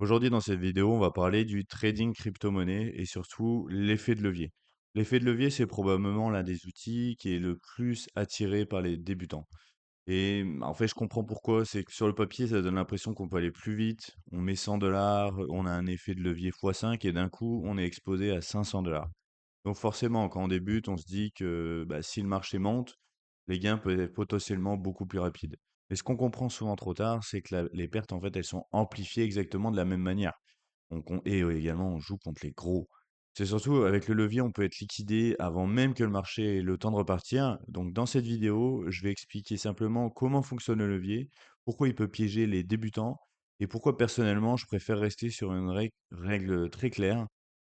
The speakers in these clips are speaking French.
Aujourd'hui, dans cette vidéo, on va parler du trading crypto-monnaie et surtout l'effet de levier. L'effet de levier, c'est probablement l'un des outils qui est le plus attiré par les débutants. Et en fait, je comprends pourquoi. C'est que sur le papier, ça donne l'impression qu'on peut aller plus vite. On met 100 dollars, on a un effet de levier x5 et d'un coup, on est exposé à 500 dollars. Donc forcément, quand on débute, on se dit que bah, si le marché monte, les gains peuvent être potentiellement beaucoup plus rapides. Mais ce qu'on comprend souvent trop tard, c'est que les pertes, en fait, elles sont amplifiées exactement de la même manière. Et également, on joue contre les gros. C'est surtout avec le levier, on peut être liquidé avant même que le marché ait le temps de repartir. Donc dans cette vidéo, je vais expliquer simplement comment fonctionne le levier, pourquoi il peut piéger les débutants et pourquoi personnellement, je préfère rester sur une règle très claire,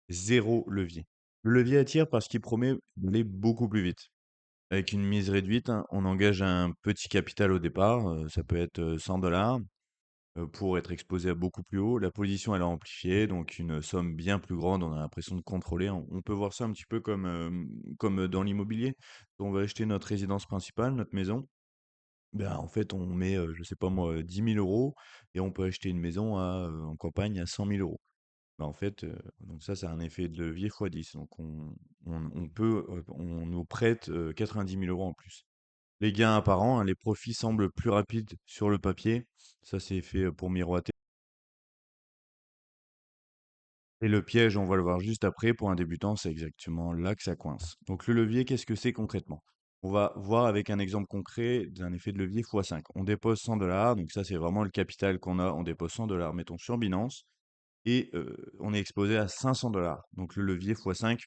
zéro levier. Le levier attire parce qu'il promet d'aller beaucoup plus vite. Avec une mise réduite, hein, on engage un petit capital au départ, ça peut être 100 dollars, pour être exposé à beaucoup plus haut. La position, elle est amplifiée, donc une somme bien plus grande, on a l'impression de contrôler. On peut voir ça un petit peu comme dans l'immobilier. On va acheter notre résidence principale, notre maison. Ben, en fait, on met, je sais pas moi, 10 000 euros et on peut acheter une maison en campagne à 100 000 euros. Bah, en fait, donc ça a un effet de levier fois 10. Donc on nous prête 90 000 euros en plus. Les gains apparents, hein, les profits semblent plus rapides sur le papier. Ça, c'est fait pour miroiter. Et le piège, on va le voir juste après, pour un débutant, c'est exactement là que ça coince. Donc le levier, qu'est-ce que c'est concrètement? On va voir avec un exemple concret d'un effet de levier x5. On dépose 100 dollars, donc ça c'est vraiment le capital qu'on a. On dépose 100 dollars, mettons sur Binance, et on est exposé à 500 dollars. Donc le levier x5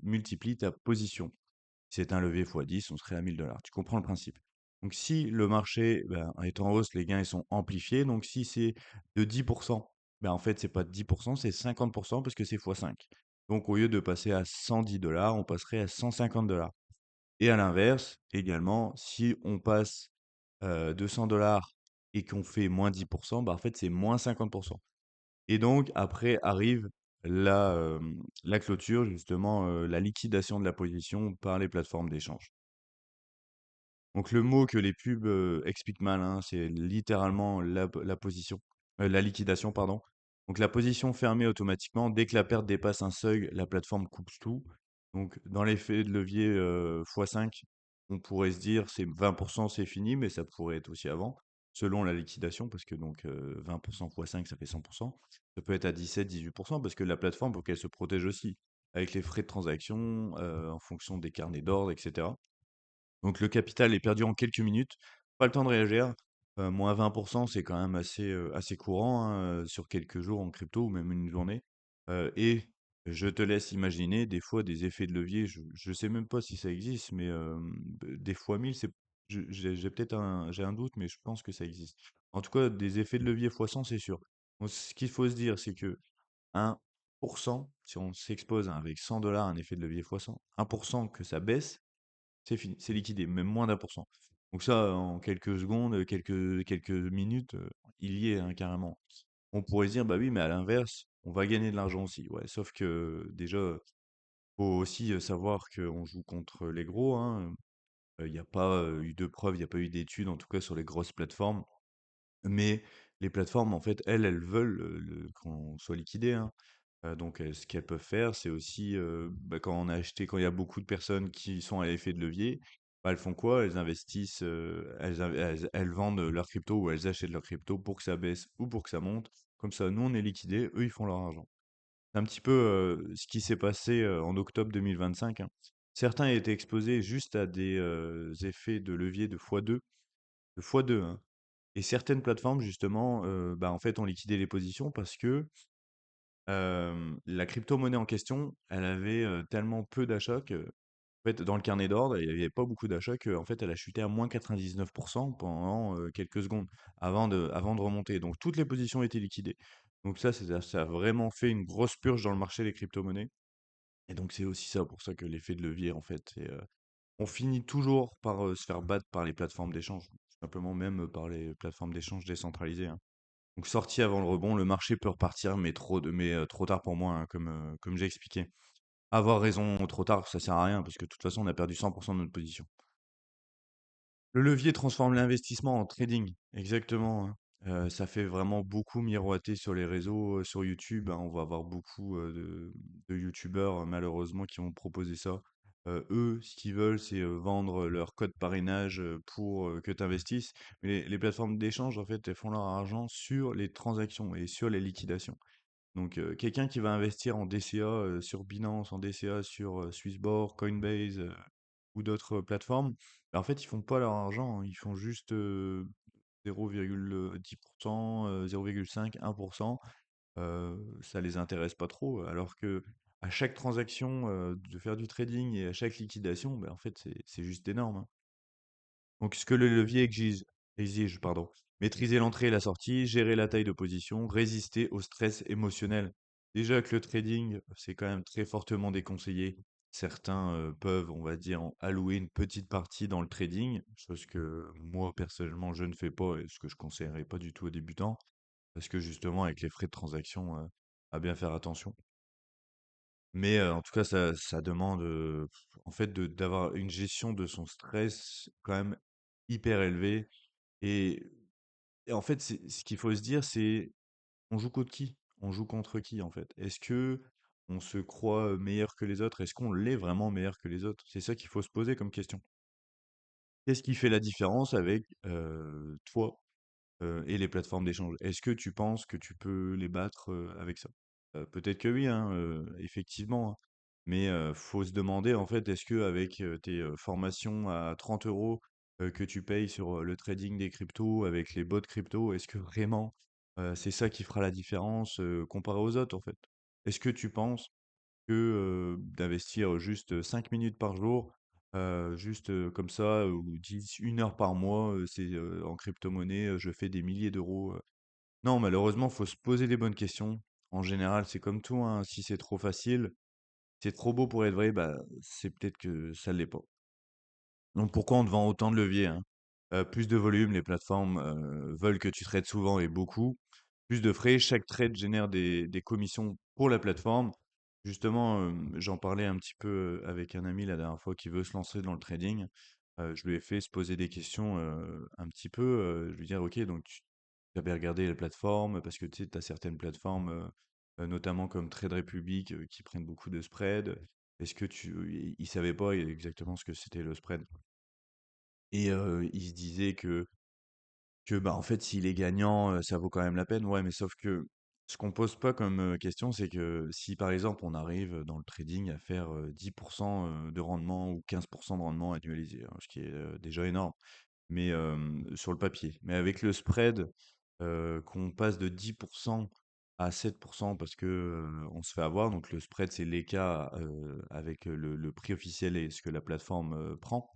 multiplie ta position. Si c'est un levier x10, on serait à 1000 dollars. Tu comprends le principe. Donc si le marché ben, est en hausse, les gains ils sont amplifiés. Donc si c'est de 10%, ben, en fait c'est pas de 10%, c'est 50% parce que c'est x5. Donc au lieu de passer à 110 dollars, on passerait à 150 dollars. Et à l'inverse, également, si on passe de 100 dollars et qu'on fait moins 10%, ben, en fait c'est moins 50%. Et donc après arrive la clôture, justement, la liquidation de la position par les plateformes d'échange. Donc le mot que les pubs, expliquent mal, hein, c'est littéralement la position, la liquidation, pardon. Donc la position fermée automatiquement, dès que la perte dépasse un seuil, la plateforme coupe tout. Donc dans l'effet de levier, x5, on pourrait se dire c'est 20, c'est fini, mais ça pourrait être aussi avant, selon la liquidation, parce que donc 20 x5, ça fait 100. Ça peut être à 17-18 parce que la plateforme, faut qu'elle se protège aussi, avec les frais de transaction, en fonction des carnets d'ordre, et cetera. Donc le capital est perdu en quelques minutes, pas le temps de réagir. Moins 20%, c'est quand même assez courant, hein, sur quelques jours en crypto ou même une journée. Et je te laisse imaginer des fois des effets de levier, je sais même pas si ça existe, mais des fois 1000, j'ai peut-être j'ai un doute, mais je pense que ça existe. En tout cas, des effets de levier fois 100, c'est sûr. Donc, ce qu'il faut se dire, c'est que 1%, si on s'expose avec 100 dollars, un effet de levier fois 100, 1% que ça baisse, c'est fini, c'est liquidé, même moins d'1%. Donc ça, en quelques secondes, quelques minutes, il y est, hein, carrément. On pourrait se dire, bah oui, mais à l'inverse, on va gagner de l'argent aussi. Ouais, sauf que déjà, faut aussi savoir qu'on joue contre les gros, hein. Il n'y a pas eu de preuves, il n'y a pas eu d'études, en tout cas sur les grosses plateformes. Mais les plateformes, en fait, elles veulent qu'on soit liquidé, hein. Donc, ce qu'elles peuvent faire, c'est aussi, bah, quand il y a beaucoup de personnes qui sont à l'effet de levier, bah, elles font quoi? Elles investissent, elles vendent leurs cryptos ou elles achètent leurs cryptos pour que ça baisse ou pour que ça monte. Comme ça, nous, on est liquidés, eux, ils font leur argent. C'est un petit peu, ce qui s'est passé, en octobre 2025, hein. Certains étaient exposés juste à des, effets de levier de fois deux, hein. Et certaines plateformes justement, bah, en fait, ont liquidé les positions parce que la crypto-monnaie en question, elle avait, tellement peu d'achats que, en fait, dans le carnet d'ordre, il y avait pas beaucoup d'achats qu'en fait, elle a chuté à moins 99 pendant, quelques secondes avant de remonter. Donc toutes les positions étaient liquidées. Donc ça a vraiment fait une grosse purge dans le marché des crypto-monnaies et donc c'est aussi ça, pour ça que l'effet de levier, en fait, on finit toujours par, se faire battre par les plateformes d'échange. Tout simplement même, par les plateformes d'échange décentralisées, hein. Donc sorti avant le rebond, le marché peut repartir, mais trop tard pour moi, hein, comme j'ai expliqué. Avoir raison trop tard, ça sert à rien parce que de toute façon, on a perdu 100 de notre position. Le levier transforme l'investissement en trading, exactement, hein. Ça fait vraiment beaucoup miroiter sur les réseaux, sur YouTube, hein. On va avoir beaucoup, de youtubeurs, malheureusement qui vont proposer ça. Eux, ce qu'ils veulent, c'est, vendre leur code parrainage, pour, que tu investisses. Mais les plateformes d'échange, en fait, elles font leur argent sur les transactions et sur les liquidations. Donc, quelqu'un qui va investir en DCA, sur Binance, en DCA sur, Swissborg, Coinbase, ou d'autres plateformes, bah, en fait, ils font pas leur argent, hein. Ils font juste, 0,10%, 0,5, 1%. Ça les intéresse pas trop. Alors que à chaque transaction, de faire du trading et à chaque liquidation, bah, en fait, c'est juste énorme, hein. Donc, ce que le levier exige, pardon, maîtriser l'entrée et la sortie, gérer la taille de position, résister au stress émotionnel. Déjà que le trading, c'est quand même très fortement déconseillé. Certains peuvent, on va dire, allouer une petite partie dans le trading, chose que moi, personnellement, je ne fais pas et ce que je conseillerais pas du tout aux débutants, parce que justement, avec les frais de transaction, à bien faire attention. Mais en tout cas, ça demande, en fait, d'avoir une gestion de son stress quand même hyper élevée et en fait, c'est ce qu'il faut se dire, c'est on joue contre qui? On joue contre qui, en fait? Est-ce que on se croit, meilleur que les autres? Est-ce qu'on l'est vraiment meilleur que les autres? C'est ça qu'il faut se poser comme question. Qu'est-ce qui fait la différence avec, toi, et les plateformes d'échange? Est-ce que tu penses que tu peux les battre, avec ça? Peut-être que oui, hein, effectivement, hein. Mais, faut se demander, en fait, est-ce qu'avec, tes, formations à 30 € que tu payes sur, le trading des cryptos, avec les bots crypto, est-ce que vraiment, c'est ça qui fera la différence, comparé aux autres, en fait? Est-ce que tu penses que, d'investir juste 5 minutes par jour, juste, comme ça, ou 10 1 heure par mois, c'est, en crypto-monnaie, je fais des milliers d'euros, non, malheureusement, faut se poser les bonnes questions. En général, c'est comme tout, hein, si c'est trop facile, c'est trop beau pour être vrai, bah, c'est peut-être que ça l'est pas. Donc pourquoi on te vend autant de leviers, hein? Plus de volume, les plateformes, veulent que tu trades souvent et beaucoup. Plus de frais, chaque trade génère des commissions pour la plateforme. Justement, j'en parlais un petit peu, avec un ami la dernière fois qui veut se lancer dans le trading. Je lui ai fait se poser des questions, un petit peu, je lui dire: «OK, donc tu avais regardé les plateformes?» parce que tu sais, tu as certaines plateformes, notamment comme Trade Republic, qui prennent beaucoup de spread. Est-ce que il savait pas exactement ce que c'était le spread et il se disait que, bah, en fait, s'il est gagnant, ça vaut quand même la peine. Ouais, mais sauf que ce qu'on pose pas comme, question, c'est que si, par exemple, on arrive, dans le trading à faire, 10 de rendement ou 15 de rendement annualisé, hein, ce qui est, déjà énorme, mais sur le papier. Mais avec le spread, qu'on passe de 10 à 7 parce que, on se fait avoir, donc le spread, c'est l'écart, avec, le prix officiel et ce que la plateforme, prend.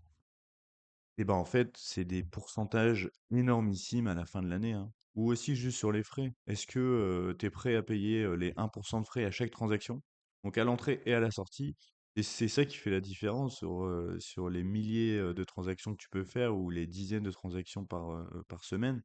Et ben, en fait, c'est des pourcentages énormissimes à la fin de l'année, hein. Ou aussi juste sur les frais. Est-ce que, tu es prêt à payer, les 1 de frais à chaque transaction? Donc à l'entrée et à la sortie. Et c'est ça qui fait la différence sur les milliers, de transactions que tu peux faire ou les dizaines de transactions par semaine.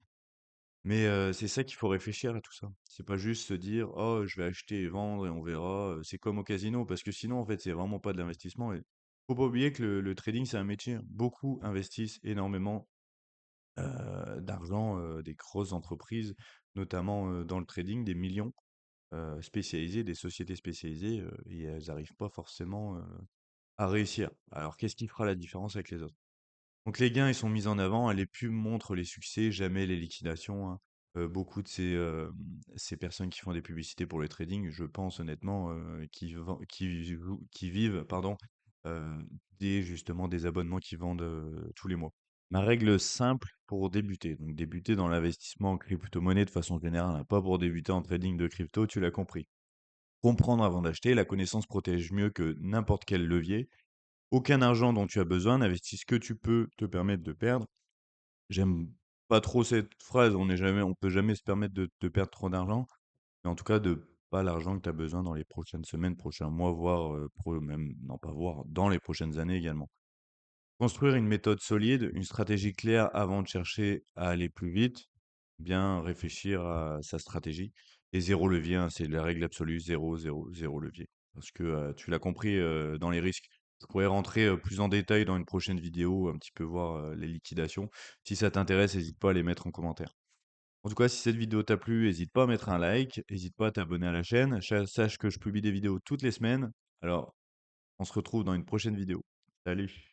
Mais, c'est ça qu'il faut réfléchir à tout ça. C'est pas juste se dire: «Oh, je vais acheter et vendre et on verra», c'est comme au casino parce que sinon, en fait, c'est vraiment pas de l'investissement et faut pas oublier que le trading, c'est un métier, hein. Beaucoup investissent énormément, d'argent, des grosses entreprises, notamment, dans le trading, des millions, spécialisés, des sociétés spécialisées, et elles arrivent pas forcément, à réussir. Alors qu'est-ce qui fera la différence avec les autres? Donc les gains, ils sont mis en avant, hein, les pubs montrent les succès, jamais les liquidations, hein. Beaucoup de ces personnes qui font des publicités pour le trading, je pense honnêtement, qui vivent, pardon, heu, justement des abonnements qu'ils vendent, tous les mois. Ma règle simple pour débuter, donc débuter dans l'investissement en crypto-monnaie de façon générale, hein, pas pour débuter en trading de crypto, tu l'as compris. Comprendre avant d'acheter, la connaissance protège mieux que n'importe quel levier. Aucun argent dont tu as besoin, n'investis ce que tu peux te permettre de perdre. J'aime pas trop cette phrase, on peut jamais se permettre de perdre trop d'argent, mais en tout cas de pas l'argent que tu as besoin dans les prochaines semaines, prochains mois, voire, même non pas voire, dans les prochaines années également. Construire une méthode solide, une stratégie claire avant de chercher à aller plus vite, bien réfléchir à sa stratégie et zéro levier, hein, c'est la règle absolue, zéro zéro zéro levier. Parce que, tu l'as compris, dans les risques. Je pourrais rentrer, plus en détail dans une prochaine vidéo, un petit peu voir, les liquidations. Si ça t'intéresse, hésite pas à les mettre en commentaire. En tout cas, si cette vidéo t'a plu, n'hésite pas à mettre un like, n'hésite pas à t'abonner à la chaîne. Sache que je publie des vidéos toutes les semaines. Alors, on se retrouve dans une prochaine vidéo. Salut!